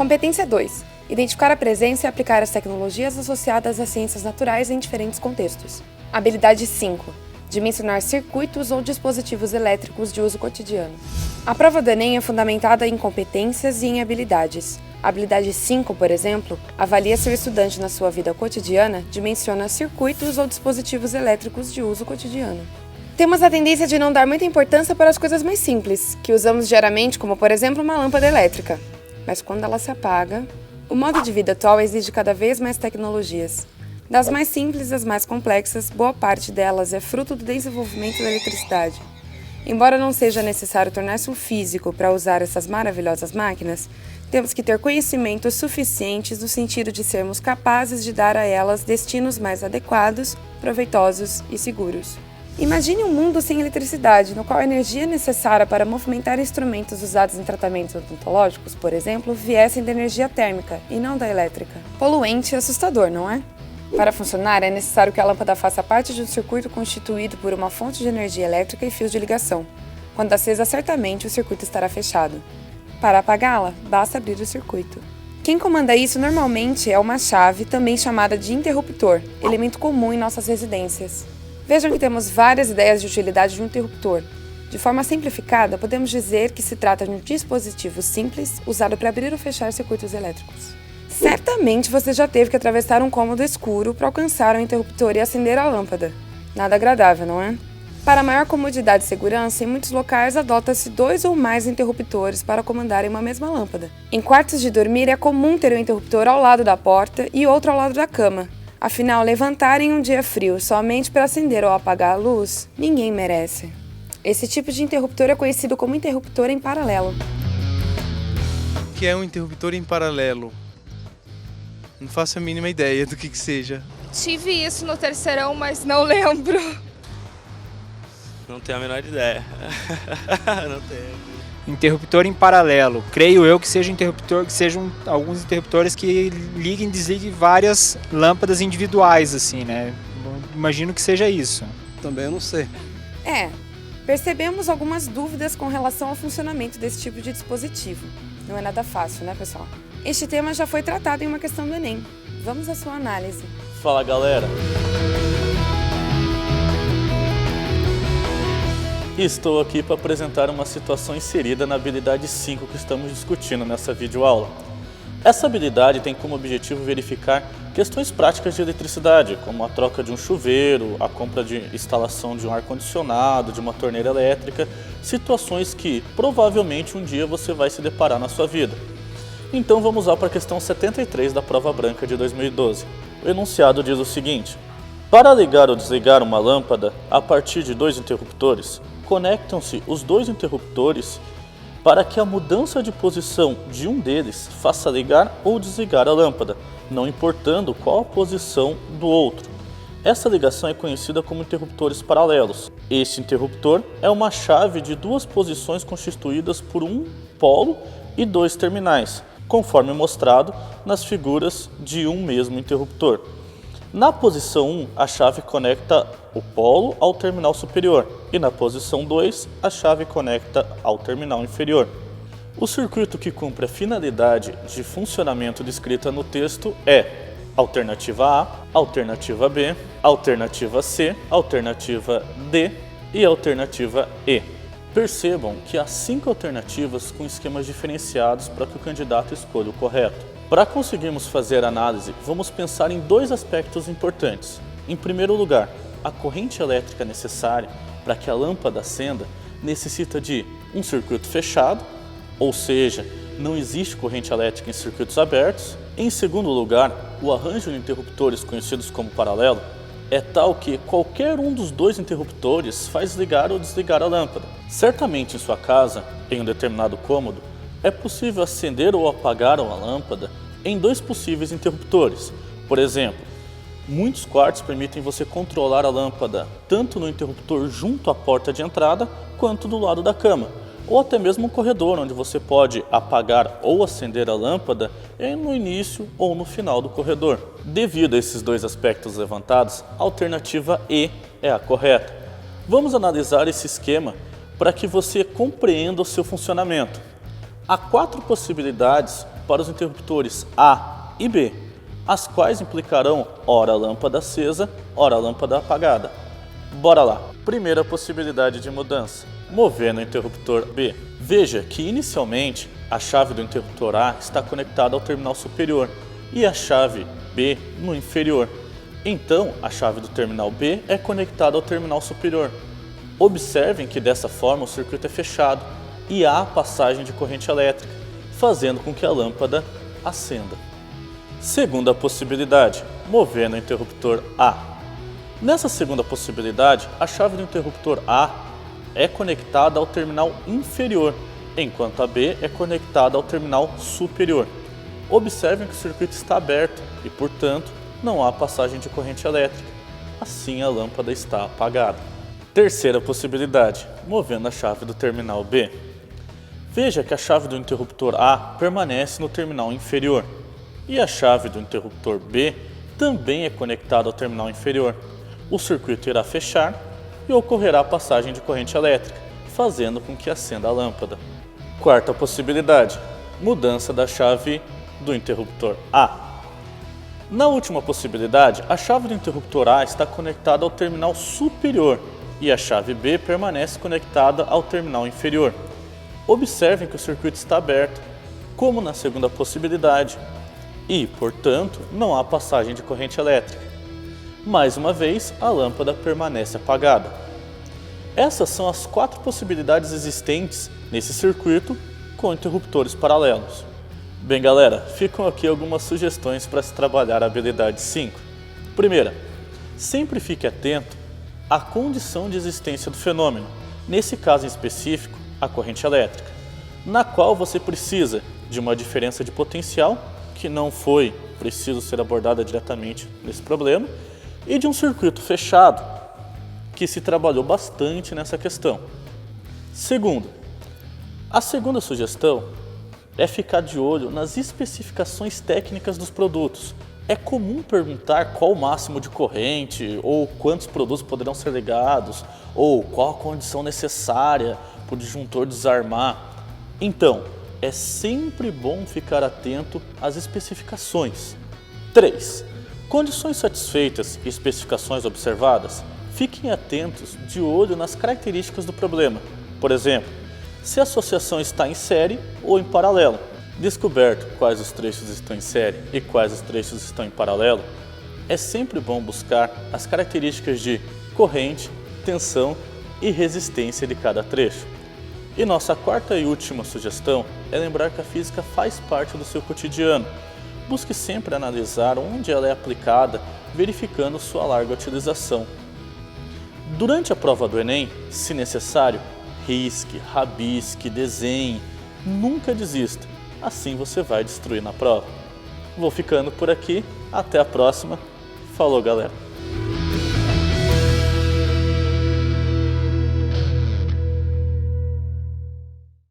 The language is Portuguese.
Competência 2. Identificar a presença e aplicar as tecnologias associadas às ciências naturais em diferentes contextos. Habilidade 5. Dimensionar circuitos ou dispositivos elétricos de uso cotidiano. A prova do Enem é fundamentada em competências e em habilidades. A habilidade 5, por exemplo, avalia se o estudante na sua vida cotidiana dimensiona circuitos ou dispositivos elétricos de uso cotidiano. Temos a tendência de não dar muita importância para as coisas mais simples, que usamos diariamente, como por exemplo uma lâmpada elétrica. Mas quando ela se apaga, o modo de vida atual exige cada vez mais tecnologias. Das mais simples às mais complexas, boa parte delas é fruto do desenvolvimento da eletricidade. Embora não seja necessário tornar-se um físico para usar essas maravilhosas máquinas, temos que ter conhecimentos suficientes no sentido de sermos capazes de dar a elas destinos mais adequados, proveitosos e seguros. Imagine um mundo sem eletricidade, no qual a energia necessária para movimentar instrumentos usados em tratamentos odontológicos, por exemplo, viessem da energia térmica e não da elétrica. Poluente e assustador, não é? Para funcionar, é necessário que a lâmpada faça parte de um circuito constituído por uma fonte de energia elétrica e fios de ligação. Quando acesa, certamente o circuito estará fechado. Para apagá-la, basta abrir o circuito. Quem comanda isso normalmente é uma chave, também chamada de interruptor, elemento comum em nossas residências. Vejam que temos várias ideias de utilidade de um interruptor. De forma simplificada, podemos dizer que se trata de um dispositivo simples usado para abrir ou fechar circuitos elétricos. Certamente você já teve que atravessar um cômodo escuro para alcançar um interruptor e acender a lâmpada. Nada agradável, não é? Para maior comodidade e segurança, em muitos locais adota-se 2 ou mais interruptores para comandarem uma mesma lâmpada. Em quartos de dormir é comum ter um interruptor ao lado da porta e outro ao lado da cama. Afinal, levantar em um dia frio somente para acender ou apagar a luz, ninguém merece. Esse tipo de interruptor é conhecido como interruptor em paralelo. O que é um interruptor em paralelo? Não faço a mínima ideia do que seja. Tive isso no terceirão, mas não lembro. Não tenho a menor ideia. Não tenho. Interruptor em paralelo. Creio eu que sejam alguns interruptores que liguem e desliguem várias lâmpadas individuais, assim, né? Imagino que seja isso. Também eu não sei. Percebemos algumas dúvidas com relação ao funcionamento desse tipo de dispositivo. Não é nada fácil, né, pessoal? Este tema já foi tratado em uma questão do Enem. Vamos à sua análise. Fala, galera! Estou aqui para apresentar uma situação inserida na habilidade 5 que estamos discutindo nessa videoaula. Essa habilidade tem como objetivo verificar questões práticas de eletricidade, como a troca de um chuveiro, a compra de instalação de um ar-condicionado, de uma torneira elétrica, situações que provavelmente um dia você vai se deparar na sua vida. Então vamos lá para a questão 73 da prova branca de 2012. O enunciado diz o seguinte: para ligar ou desligar uma lâmpada a partir de 2 interruptores, conectam-se os 2 interruptores para que a mudança de posição de um deles faça ligar ou desligar a lâmpada, não importando qual a posição do outro. Essa ligação é conhecida como interruptores paralelos. Este interruptor é uma chave de 2 posições constituídas por um polo e 2 terminais, conforme mostrado nas figuras de um mesmo interruptor. Na posição 1, a chave conecta o polo ao terminal superior e na posição 2, a chave conecta ao terminal inferior. O circuito que cumpre a finalidade de funcionamento descrita no texto é alternativa A, alternativa B, alternativa C, alternativa D e alternativa E. Percebam que há 5 alternativas com esquemas diferenciados para que o candidato escolha o correto. Para conseguirmos fazer a análise, vamos pensar em 2 aspectos importantes. Em primeiro lugar, a corrente elétrica necessária para que a lâmpada acenda necessita de um circuito fechado, ou seja, não existe corrente elétrica em circuitos abertos. Em segundo lugar, o arranjo de interruptores conhecidos como paralelo é tal que qualquer um dos 2 interruptores faz ligar ou desligar a lâmpada. Certamente em sua casa, em um determinado cômodo, é possível acender ou apagar uma lâmpada em 2 possíveis interruptores. Por exemplo, muitos quartos permitem você controlar a lâmpada tanto no interruptor junto à porta de entrada quanto do lado da cama, ou até mesmo um corredor onde você pode apagar ou acender a lâmpada no início ou no final do corredor. Devido a esses 2 aspectos levantados, a alternativa E é a correta. Vamos analisar esse esquema para que você compreenda o seu funcionamento. Há 4 possibilidades para os interruptores A e B, as quais implicarão ora lâmpada acesa, ora lâmpada apagada. Bora lá! Primeira possibilidade de mudança: mover no interruptor B. Veja que inicialmente a chave do interruptor A está conectada ao terminal superior e a chave B no inferior. Então a chave do terminal B é conectada ao terminal superior. Observem que dessa forma o circuito é fechado e há passagem de corrente elétrica, fazendo com que a lâmpada acenda. Segunda possibilidade: mover no interruptor A. Nessa segunda possibilidade, a chave do interruptor A é conectada ao terminal inferior, enquanto a B é conectada ao terminal superior. Observem que o circuito está aberto e, portanto, não há passagem de corrente elétrica. Assim, a lâmpada está apagada. Terceira possibilidade: movendo a chave do terminal B. Veja que a chave do interruptor A permanece no terminal inferior e a chave do interruptor B também é conectada ao terminal inferior. O circuito irá fechar e ocorrerá a passagem de corrente elétrica, fazendo com que acenda a lâmpada. Quarta possibilidade: mudança da chave do interruptor A. Na última possibilidade, a chave do interruptor A está conectada ao terminal superior e a chave B permanece conectada ao terminal inferior. Observem que o circuito está aberto, como na segunda possibilidade, e, portanto, não há passagem de corrente elétrica. Mais uma vez, a lâmpada permanece apagada. Essas são as 4 possibilidades existentes nesse circuito com interruptores paralelos. Bem, galera, ficam aqui algumas sugestões para se trabalhar a habilidade 5. Primeira, sempre fique atento à condição de existência do fenômeno, nesse caso em específico, a corrente elétrica, na qual você precisa de uma diferença de potencial, que não foi preciso ser abordada diretamente nesse problema, e de um circuito fechado, que se trabalhou bastante nessa questão. Segundo, a segunda sugestão é ficar de olho nas especificações técnicas dos produtos. É comum perguntar qual o máximo de corrente, ou quantos produtos poderão ser ligados, ou qual a condição necessária para o disjuntor desarmar. Então, é sempre bom ficar atento às especificações. 3. Condições satisfeitas e especificações observadas. Fiquem atentos de olho nas características do problema. Por exemplo, se a associação está em série ou em paralelo. Descoberto quais os trechos estão em série e quais os trechos estão em paralelo, é sempre bom buscar as características de corrente, tensão e resistência de cada trecho. E nossa quarta e última sugestão é lembrar que a física faz parte do seu cotidiano. Busque sempre analisar onde ela é aplicada, verificando sua larga utilização. Durante a prova do Enem, se necessário, risque, rabisque, desenhe, nunca desista, assim você vai destruir na prova. Vou ficando por aqui, até a próxima, falou galera!